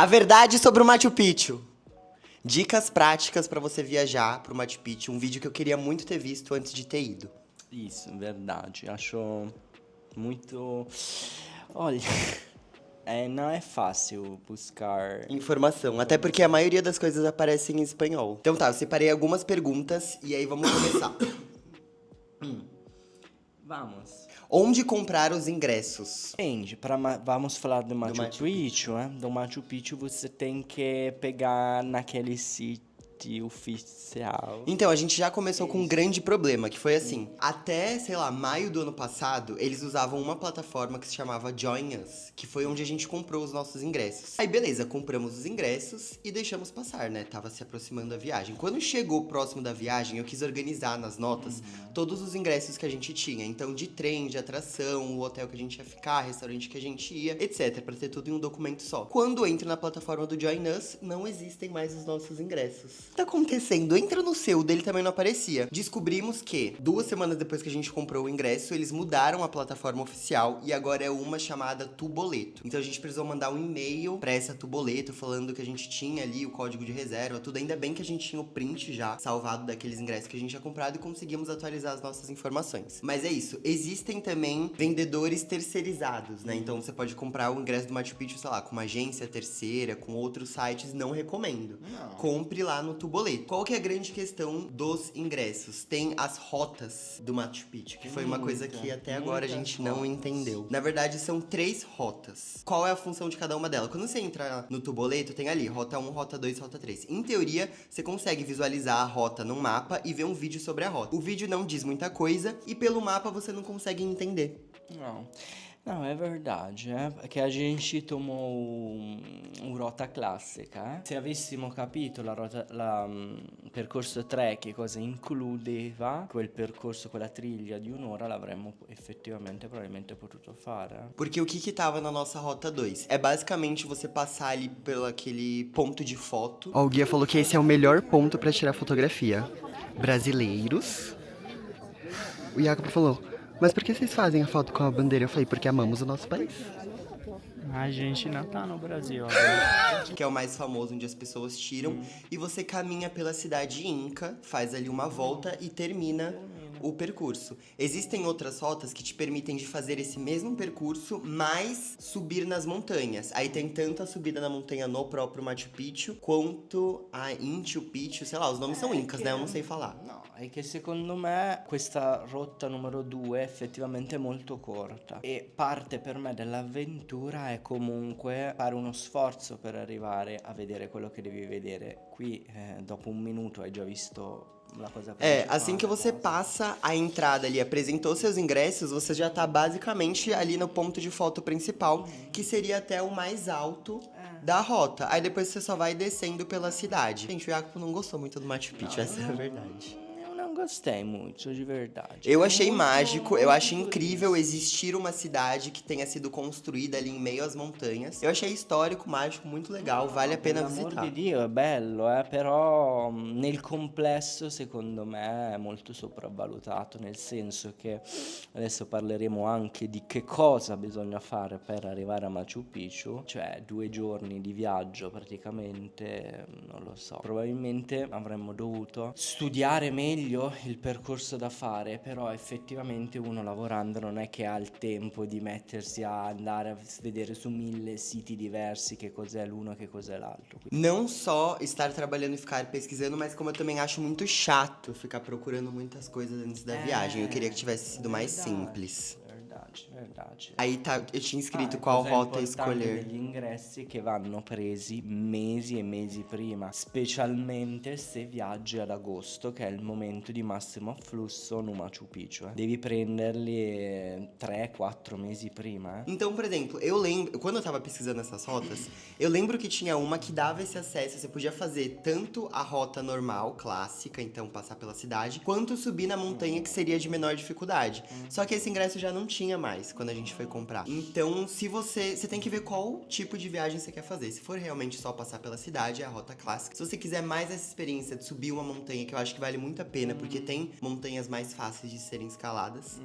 A verdade sobre o Machu Picchu. Dicas práticas pra você viajar pro Machu Picchu. Um vídeo que eu queria muito ter visto antes de ter ido. Isso, verdade. Acho muito. Olha, não é fácil buscar. Informação, até porque a maioria das coisas aparece em espanhol. Então tá, eu separei algumas perguntas e aí vamos começar. Vamos. Onde comprar os ingressos? Depende, vamos falar do Machu Machu Picchu, né? Do Machu Picchu você tem que pegar naquele sítio oficial. Então, a gente já começou com um grande problema, que foi assim, até, sei lá, maio do ano passado, eles usavam uma plataforma que se chamava Join Us, que foi onde a gente comprou os nossos ingressos. Aí, beleza, compramos os ingressos e deixamos passar, né? Tava se aproximando da viagem. Quando chegou próximo da viagem, eu quis organizar nas notas todos os ingressos que a gente tinha. Então, de trem, de atração, o hotel que a gente ia ficar, restaurante que a gente ia, etc, pra ter tudo em um documento só. Quando eu entro na plataforma do Join Us, não existem mais os nossos ingressos. O que tá acontecendo? Entra no seu, o dele também não aparecia. Descobrimos que 2 semanas depois que a gente comprou o ingresso, eles mudaram a plataforma oficial e agora é uma chamada Tuboleto. Então a gente precisou mandar um e-mail pra essa Tuboleto falando que a gente tinha ali o código de reserva, tudo. Ainda bem que a gente tinha o print já salvado daqueles ingressos que a gente tinha comprado e conseguimos atualizar as nossas informações. Mas é isso, existem também vendedores terceirizados, né? Então você pode comprar o ingresso do Machu Picchu, sei lá, com uma agência terceira, com outros sites, não recomendo. Não. Compre lá no Tuboleto. Qual que é a grande questão dos ingressos? Tem as rotas do Machu Picchu, que foi uma coisa que até agora a gente não entendeu. Na verdade, são 3 rotas. Qual é a função de cada uma delas? Quando você entra no Tuboleto, tem ali rota 1, rota 2, rota 3. Em teoria, você consegue visualizar a rota num mapa e ver um vídeo sobre a rota. O vídeo não diz muita coisa e pelo mapa você não consegue entender. Não, é verdade, che a gente tomou rota classica. Se avessimo capito percorso 3 che cosa includeva, quel percorso, quella triglia di un'ora, l'avremmo effettivamente probabilmente potuto fare. Porque o que tava na nossa rota 2? É basicamente você passar ali pelo aquele ponto de foto. Ó, o guia falou que esse é o melhor ponto pra tirar fotografia. Brasileiros. O Jacopo falou, mas por que vocês fazem a foto com a bandeira? Eu falei, porque amamos o nosso país. A gente não tá no Brasil agora. Que é o mais famoso, onde as pessoas tiram. E você caminha pela cidade Inca, faz ali uma volta e termina o percurso. Existem outras rotas que te permitem de fazer esse mesmo percurso, mas subir nas montanhas. Aí tem tanto a subida na montanha no próprio Machu Picchu, quanto a Inchu Picchu, sei lá, os nomes são incas, né? Eu não sei falar. No, è che secondo me questa rotta numero 2 è effettivamente molto corta e parte per me dell'avventura è comunque fare uno sforzo per arrivare a vedere quello che devi vedere. Qui dopo un minuto hai già visto la cosa É, principale. assim que você passa a entrada ali, apresentou seus ingressos, você já tá basicamente ali no ponto de foto principal, que seria até o mais alto da rota. Aí depois você só vai descendo pela cidade. Gente, o Jacopo não gostou muito do Machu Picchu, essa é a verdade. Eu não gostei muito, de verdade. Eu achei mágico, eu acho incrível existir uma cidade que tenha sido construída ali em meio às montanhas. Eu achei histórico, mágico, muito legal, vale a pena Per l'amor visitar. di Dio, è bello, però nel complesso secondo me è molto sopravvalutato, nel senso che adesso parleremo anche di che cosa bisogna fare per arrivare a Machu Picchu, cioè 2 giorni di viaggio praticamente, non lo so, probabilmente avremmo dovuto studiare meglio il percorso da fare, però effettivamente uno lavorando non è che ha il tempo di mettersi a andare a vedere su 1000 siti diversi che cos'è l'uno, che cos'è l'altro. Não só estar trabalhando e ficar pesquisando, mas como eu também acho muito chato ficar procurando muitas coisas antes da viagem. Eu queria que tivesse sido mais simples. Verdade. Aí tá, eu tinha escrito Ah, qual cosa rota importante escolher. degli ingressi che vanno presi mesi e mesi prima, specialmente se viaggi ad agosto, che è il momento di massimo afflusso no Machu Picchu. Devi prenderli 3-4 mesi prima. Então, por exemplo, eu lembro, quando eu tava pesquisando essas rotas, eu lembro que tinha uma que dava esse acesso, você podia fazer tanto a rota normal, clássica, então passar pela cidade, quanto subir na montanha que seria de menor dificuldade. Só que esse ingresso já não tinha mais quando a gente foi comprar. Então, se você tem que ver qual tipo de viagem você quer fazer. Se for realmente só passar pela cidade, é a rota clássica. Se você quiser mais essa experiência de subir uma montanha, que eu acho que vale muito a pena, porque tem montanhas mais fáceis de serem escaladas,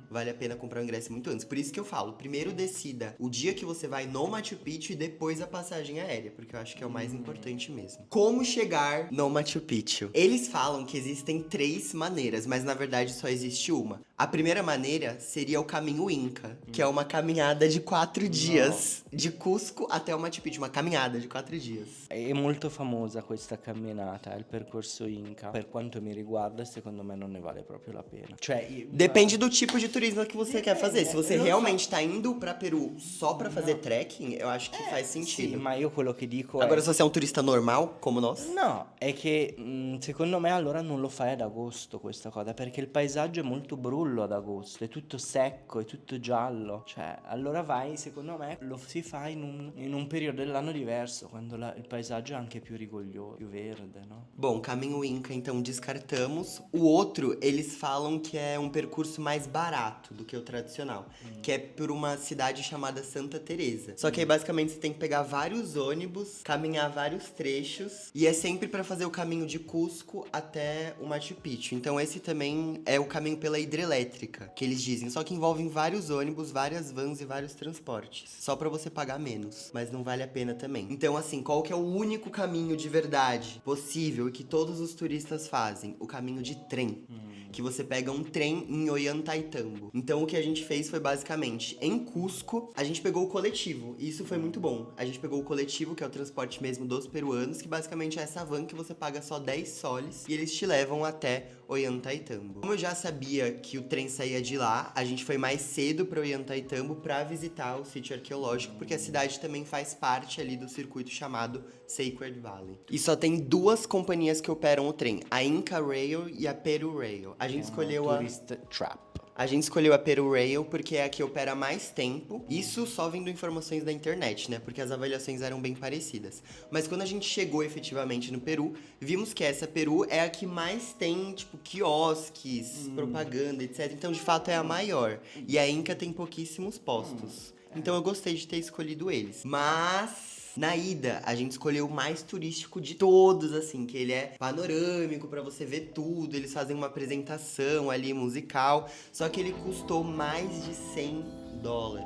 vale a pena comprar o ingresso muito antes. Por isso que eu falo, primeiro decida o dia que você vai no Machu Picchu e depois a passagem aérea, porque eu acho que é o mais importante mesmo. Como chegar no Machu Picchu? Eles falam que existem 3 maneiras, mas na verdade só existe uma. A primeira maneira seria o caminho Inca, que é uma caminhada de 4 dias. De Cusco até o Machu Picchu, uma caminhada de 4 dias. È molto famosa questa camminata, il percorso Inca. Per quanto mi riguarda, secondo me non ne vale proprio la pena. Cioè, Depende do tipo de turismo que você quer fazer. Se você realmente tá indo pra Peru só pra fazer trekking, eu acho que faz Sì, sentido. ma io quello che dico Agora, è... se você é um turista normal, como nós, No, è che secondo me allora non lo fai ad agosto questa cosa, perché il paesaggio è molto brullo ad agosto, è tutto secco, è tutto giallo. Cioè, allora vai, secondo me, lo si fa in un periodo dell'anno diverso, quando il paesaggio è anche più rigoglioso, più verde, no? bom, caminho Inca, então descartamos. O outro, eles falam que é um percurso mais barato do que o tradicional, que é por uma cidade chamada Santa Teresa. Só que aí basicamente você tem que pegar vários ônibus, caminhar vários trechos, e é sempre pra fazer o caminho de Cusco até o Machu Picchu. Então esse também é o caminho pela hidrelétrica, que eles dizem, só que envolvem vários ônibus, várias vans e vários transportes, só pra você pagar menos, mas não vale a pena também. Então assim, qual que é o único caminho de verdade possível e que todos os turistas fazem? O caminho de trem. Que você pega um trem em Ollantaytambo. Então o que a gente fez foi basicamente, em Cusco, a gente pegou o coletivo. E isso foi muito bom. A gente pegou o coletivo, que é o transporte mesmo dos peruanos, que basicamente é essa van que você paga só 10 soles e eles te levam até Ollantaytambo. Como eu já sabia que o trem saía de lá, a gente foi mais cedo pra Ollantaytambo pra visitar o sítio arqueológico, porque a cidade também faz parte ali do circuito chamado Sacred Valley. E só tem 2 companhias que operam o trem, a Inca Rail e a Peru Rail. A gente escolheu Tourist trap. A gente escolheu a Peru Rail porque é a que opera há mais tempo. Isso só vendo informações da internet, né? Porque as avaliações eram bem parecidas. Mas quando a gente chegou efetivamente no Peru, vimos que essa Peru é a que mais tem, tipo, quiosques, propaganda, etc. Então, de fato, é a maior. E a Inca tem pouquíssimos postos. Então, eu gostei de ter escolhido eles. Mas... na ida, a gente escolheu o mais turístico de todos, assim, que ele é panorâmico pra você ver tudo, eles fazem uma apresentação ali musical, só que ele custou mais de $100.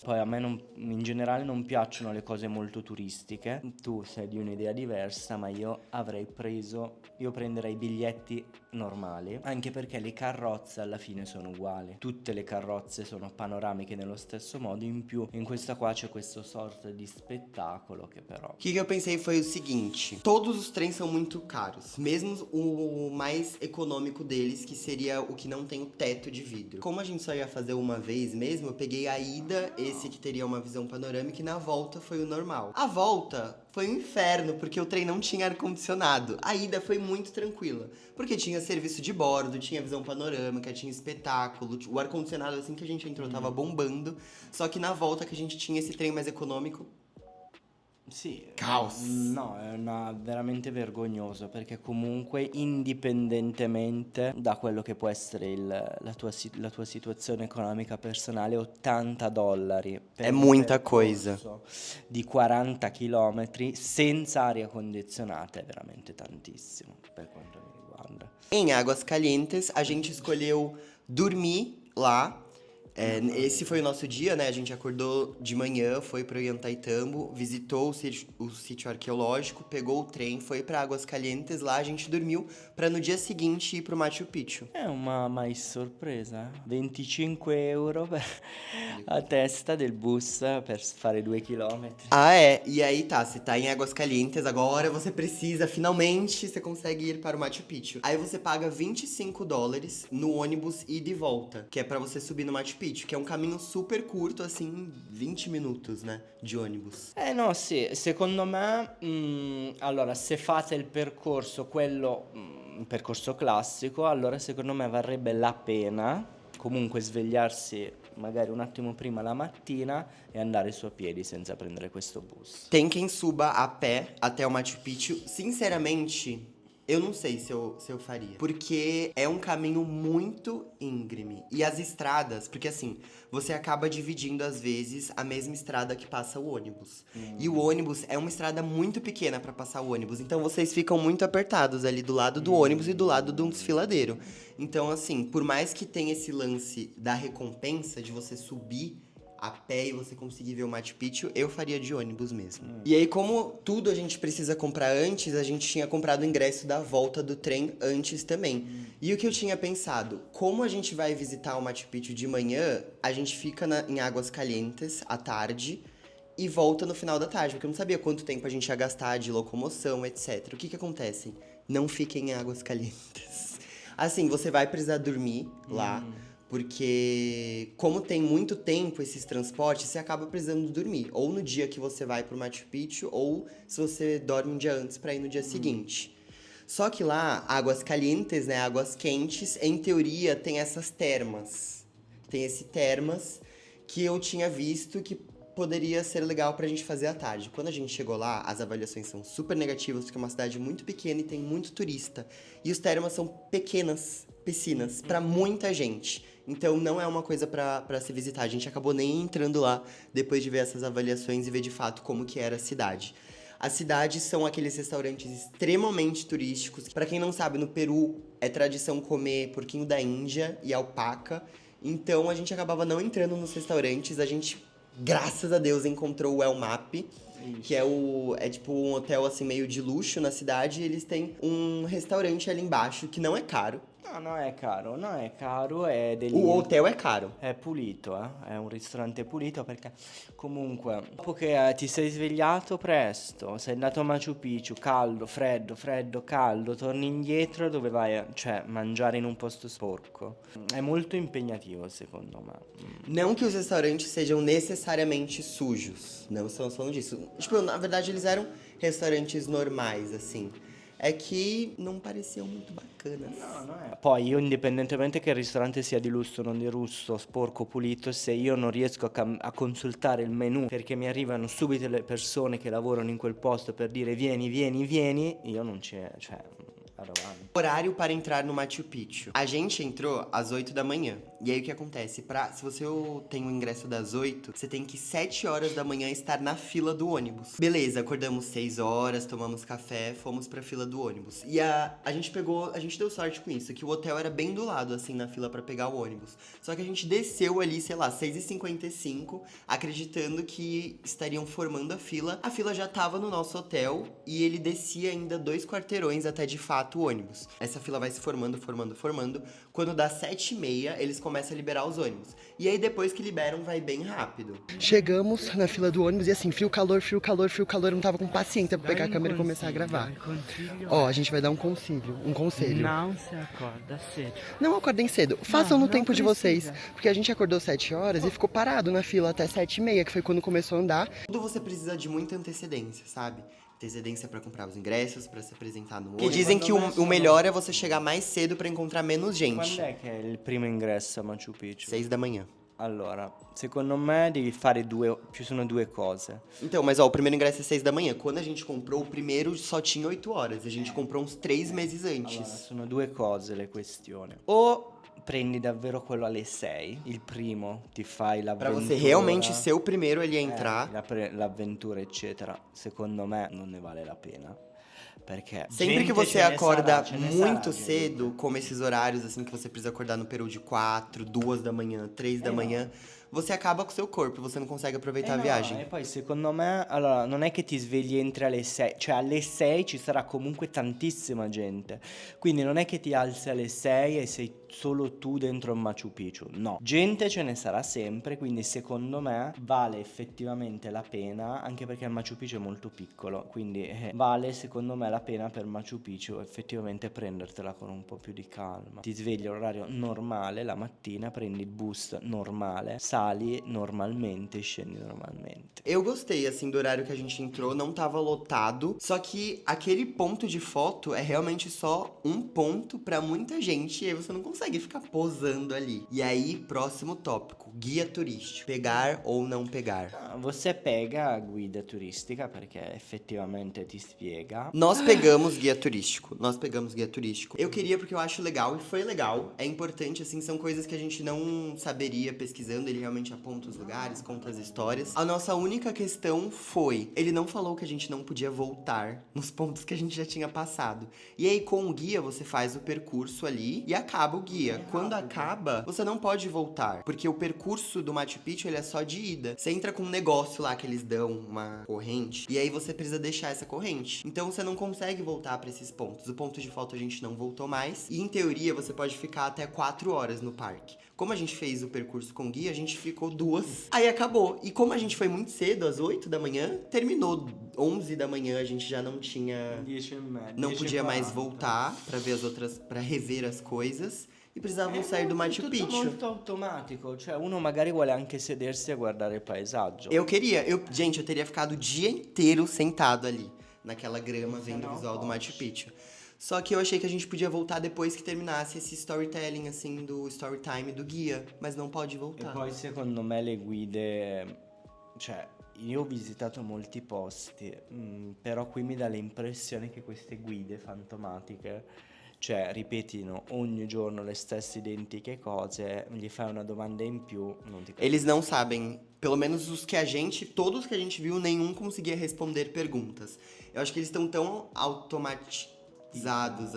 Poi a me in generale non piacciono le cose molto turistiche. Tu sei di un'idea diversa, ma io prenderei biglietti normali, anche perché le carrozze alla fine sono uguali. Tutte le carrozze sono panoramiche nello stesso modo, in più in questa qua c'è questo sorta di spettacolo che però... O que eu pensei foi o seguinte, todos os trens são muito caros, mesmo o mais econômico deles, que seria o que não tem o teto de vidro. Como a gente só ia fazer uma vez mesmo, eu peguei a ida, esse que teria uma visão panorâmica, e na volta foi o normal. A volta foi um inferno, porque o trem não tinha ar-condicionado. A ida foi muito tranquila, porque tinha serviço de bordo, tinha visão panorâmica, tinha espetáculo, o ar-condicionado assim que a gente entrou tava bombando. Só que na volta que a gente tinha esse trem mais econômico, Sì, caos. no, è veramente vergognoso, perché comunque indipendentemente da quello che può essere la tua situazione economica personale, $80 per È un muita percorso coisa. di 40 km senza aria condizionata è veramente tantissimo per quanto mi riguarda. Em Águas Calientes, a gente escolheu dormir lá. Esse foi o nosso dia, né? A gente acordou de manhã, foi pro Ollantaytambo, visitou o sítio arqueológico, pegou o trem, foi pra Águas Calientes, lá a gente dormiu pra no dia seguinte ir pro Machu Picchu. È una mais sorpresa, €25 a testa del bus per fare 2 chilometri. Ah, é. E aí tá, você tá em Águas Calientes, agora você precisa, finalmente, você consegue ir para o Machu Picchu. Aí você paga $25 no ônibus ida e volta, que é pra você subir no Machu Picchu, que é um caminho super curto, assim, 20 minutos, né, de ônibus. No, sì, secondo me, allora, se fate il percorso, il percorso classico, allora secondo me varrebbe la pena comunque svegliarsi magari un attimo prima la mattina e andare su a piedi senza prendere questo bus. Tem quem suba a pé até o Machu Picchu. Sinceramente, Eu não sei se eu faria. Porque é um caminho muito íngreme. E as estradas, porque assim, você acaba dividindo, às vezes, a mesma estrada que passa o ônibus. E o ônibus é uma estrada muito pequena pra passar o ônibus. Então vocês ficam muito apertados ali do lado do ônibus e do lado de um desfiladeiro. Então, assim, por mais que tenha esse lance da recompensa de você subir a pé e você conseguir ver o Machu Picchu, eu faria de ônibus mesmo. E aí, como tudo a gente precisa comprar antes, a gente tinha comprado o ingresso da volta do trem antes também. E o que eu tinha pensado, como a gente vai visitar o Machu Picchu de manhã, a gente fica em Águas Calientes à tarde e volta no final da tarde, porque eu não sabia quanto tempo a gente ia gastar de locomoção, etc. O que acontece? Não fiquem em Águas Calientes. Assim, você vai precisar dormir lá, porque como tem muito tempo esses transportes, você acaba precisando dormir. Ou no dia que você vai pro Machu Picchu, ou se você dorme um dia antes pra ir no dia seguinte. Só que lá, Águas Calientes, né, águas quentes, em teoria tem essas termas. Tem esse termas que eu tinha visto que poderia ser legal pra gente fazer à tarde. Quando a gente chegou lá, as avaliações são super negativas, porque é uma cidade muito pequena e tem muito turista. E os termas são pequenas piscinas pra muita gente. Então não é uma coisa pra se visitar. A gente acabou nem entrando lá depois de ver essas avaliações e ver de fato como que era a cidade. As cidades são aqueles restaurantes extremamente turísticos. Pra quem não sabe, no Peru é tradição comer porquinho da Índia e alpaca. Então a gente acabava não entrando nos restaurantes. A gente, graças a Deus, encontrou o El Map, que é tipo um hotel assim meio de luxo na cidade. E eles têm um restaurante ali embaixo que não é caro. No, non è caro, è O hotel é caro. È pulito, è un ristorante pulito perché comunque dopo che ti sei svegliato presto, sei andato a Machu Picchu, caldo, freddo, freddo, caldo, torni indietro dove vai a, cioè, mangiare in un posto sporco. È molto impegnativo secondo me. Não que os restaurantes sejam necessariamente sujos. Não estamos falando disso. Tipo, na verdade, eles eram restaurantes normais, assim. É que não pareciam muito bacanas. Poi io indipendentemente che il ristorante sia di lusso o non di lusso, sporco o pulito, se io non riesco a consultare il menù perché mi arrivano subito le persone che lavorano in quel posto per dire vieni, vieni, vieni, io non c'è, cioè, vado avanti. Horário para entrar no Machu Picchu. A gente entrou às 8 da manhã. E aí o que acontece? Se você tem o ingresso das 8, você tem que 7 horas da manhã estar na fila do ônibus. Beleza, acordamos 6 horas, tomamos café, fomos pra fila do ônibus. E a gente deu sorte com isso, que o hotel era bem do lado, assim, na fila pra pegar o ônibus. Só que a gente desceu ali, sei lá, 6h55, acreditando que estariam formando a fila. A fila já tava no nosso hotel e ele descia ainda 2 quarteirões até de fato o ônibus. Essa fila vai se formando. Quando dá 7h30, eles começam a liberar os ônibus. E aí depois que liberam, vai bem rápido. Chegamos na fila do ônibus e assim, frio, calor, eu não tava com paciência pra pegar a câmera e começar a gravar. Ó, a gente vai dar um conselho. Não se acorda cedo. Não acordem cedo, façam Não, no tempo não de vocês. precisa. Porque a gente acordou 7 horas e ficou parado na fila até 7h30, que foi quando começou a andar. Tudo você precisa de muita antecedência, sabe? Antecedência pra comprar os ingressos, pra se apresentar no ônibus. E dizem que o melhor é você chegar mais cedo pra encontrar menos gente. Quando è che è il primo ingresso a Machu Picchu? 6 da manhã. Allora, secondo me devi fare ci sono due cose. Então, mas ó, o primeiro ingresso é 6 da manhã. Quando a gente comprou, o primeiro só tinha 8 horas. A gente comprou uns 3 meses antes. Allora, sono due cose le questioni. O prendi davvero quello alle 6, il primo, ti fai Pra l'avventura. você realmente ser o primeiro ali a entrar. L'avventura, eccetera. Secondo me non ne vale la pena. Perché Sempre que gente você ce ne acorda sarà, ce ne muito sarà, cedo, como esses horários assim que você precisa acordar no Peru de 4, 2 da manhã, 3 da manhã, você acaba com o seu corpo, você não consegue aproveitar a no, viagem. e poi secondo me, allora, non è che ti svegli entri alle 6, cioè alle 6 ci sarà comunque tantissima gente. Quindi non è che ti alzi alle 6 e sei solo tu dentro il Machu Picchu. No, gente ce ne sarà sempre, quindi secondo me vale effettivamente la pena, anche perché il Machu Picchu è molto piccolo, quindi vale secondo me la pena per Machu Picchu effettivamente prendertela con un po' più di calma. Ti svegli all'orario normale la mattina, prendi il bus normale, sali normalmente, scendi normalmente. Eu gostei, assim, do horário que a gente entrou, não tava lotado, só que aquele ponto de foto é realmente só um ponto pra muita gente, e aí você não consegue ficar posando ali. E aí, próximo tópico, guia turístico. Pegar ou não pegar. Você pega a guida turistica perché effettivamente ti spiega. Nós pegamos guia turístico. Eu queria porque eu acho legal e foi legal. É importante, assim, são coisas que a gente não saberia pesquisando. Ele realmente aponta os lugares, conta as histórias. A nossa única questão foi, ele não falou que a gente não podia voltar nos pontos que a gente já tinha passado. E aí, com o guia, você faz o percurso ali e acaba o guia. Quando acaba, você não pode voltar, porque o percurso do Machu Picchu, ele é só de ida. Você entra com um negócio lá que eles dão, uma corrente, e aí você precisa deixar essa corrente. Então você não consegue voltar pra esses pontos. O ponto de foto a gente não voltou mais. E em teoria você pode ficar até 4 horas no parque. Como a gente fez o percurso com guia, a gente ficou 2. Aí acabou. E como a gente foi muito cedo, às 8 da manhã, terminou 11 da manhã, a gente já não tinha... 10:30, Não podia mais 10:40. voltar pra ver as outras, pra rever as coisas. E precisavam sair do Machu Tutto Picchu. molto automatico, cioè uno magari vuole anche sedersi a guardare il paesaggio. Gente, eu teria ficado o dia inteiro sentado ali, naquela grama, vendo o visual do Machu Picchu. Só que eu achei que a gente podia voltar depois que terminasse esse storytelling, assim, do storytime do guia. Mas não pode E voltar. poi secondo me le guide, cioè io ho visitato molti posti, però qui mi dà l'impressione che queste guide fantomatiche, cioè ripetino ogni giorno le stesse identiche cose, gli fai una domanda in più, non ti capisco. Eles não sabem, pelo menos todos que a gente viu, nenhum conseguia responder perguntas. Eu acho que eles estão tão automatizados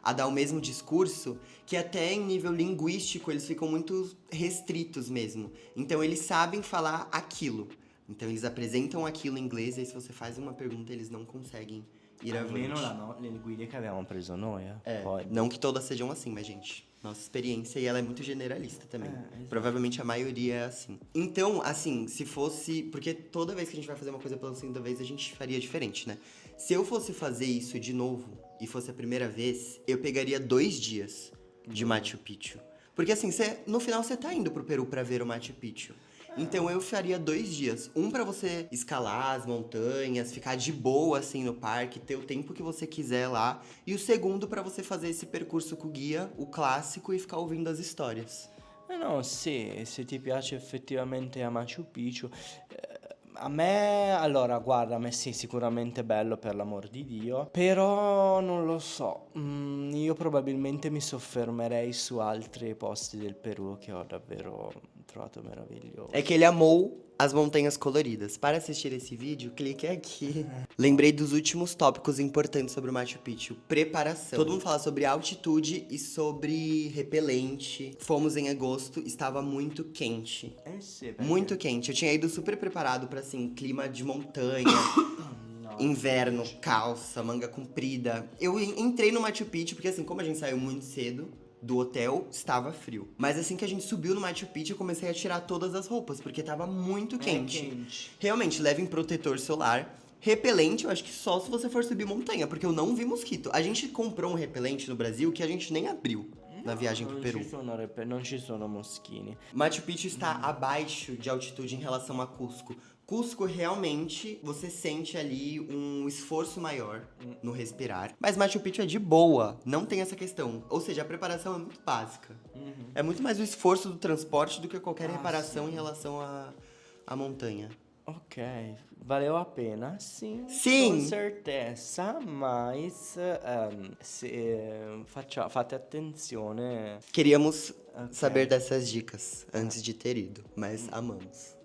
a dar o mesmo discurso, que até em nível linguístico eles ficam muito restritos mesmo. Então eles sabem falar aquilo. Então eles apresentam aquilo em inglês, e aí se você faz uma pergunta, eles não conseguem ir Almeno avante. le guide che avevamo preso noi, Poi, Não que todas sejam assim, mas, gente, nossa experiência, e ela é muito generalista também. exato. Provavelmente a maioria é assim. Então, assim, se fosse... Porque toda vez que a gente vai fazer uma coisa pela segunda vez, a gente faria diferente, né? Se eu fosse fazer isso de novo, e fosse a primeira vez, eu pegaria 2 dias de Machu Picchu. Porque, assim, no final você tá indo pro Peru pra ver o Machu Picchu. Então eu faria 2 dias. Um pra você escalar as montanhas, ficar de boa assim no parque, ter o tempo que você quiser lá. E o segundo pra você fazer esse percurso com o guia, o clássico, e ficar ouvindo as histórias. No, sì, se ti piace effettivamente a Machu Picchu, a me, allora, guarda, a me sì, sicuramente bello per l'amor di Dio, però non lo so, io probabilmente mi soffermerei su altri posti del Perù che ho davvero trovato meravigliosi. É que ele amou as montanhas coloridas. Para assistir esse vídeo, clique aqui. Lembrei dos últimos tópicos importantes sobre o Machu Picchu. Preparação. Todo mundo fala sobre altitude e sobre repelente. Fomos em agosto, estava muito quente. Sì, perché- Muito quente. Eu tinha ido super preparado pra, assim, clima de montanha. Inverno, calça, manga comprida. Eu entrei no Machu Picchu, porque assim, como a gente saiu muito cedo do hotel, estava frio. Mas assim que a gente subiu no Machu Picchu, eu comecei a tirar todas as roupas, porque tava muito quente. quente. Realmente, levem protetor solar. Repelente, eu acho que só se você for subir montanha, porque eu não vi mosquito. A gente comprou um repelente no Brasil que a gente nem abriu na viagem pro Peru. Non ci sono moschini. Machu Picchu está abaixo de altitude em relação a Cusco. Cusco, realmente, você sente ali um esforço maior no respirar. Mas Machu Picchu é de boa, não tem essa questão. Ou seja, a preparação é muito básica. É muito mais o esforço do transporte do que qualquer reparação em relação à montanha. Ok, valeu a pena, sim, Sim. com certeza, mas fate attenzione. Queríamos Ok. saber dessas dicas antes de ter ido, mas amamos.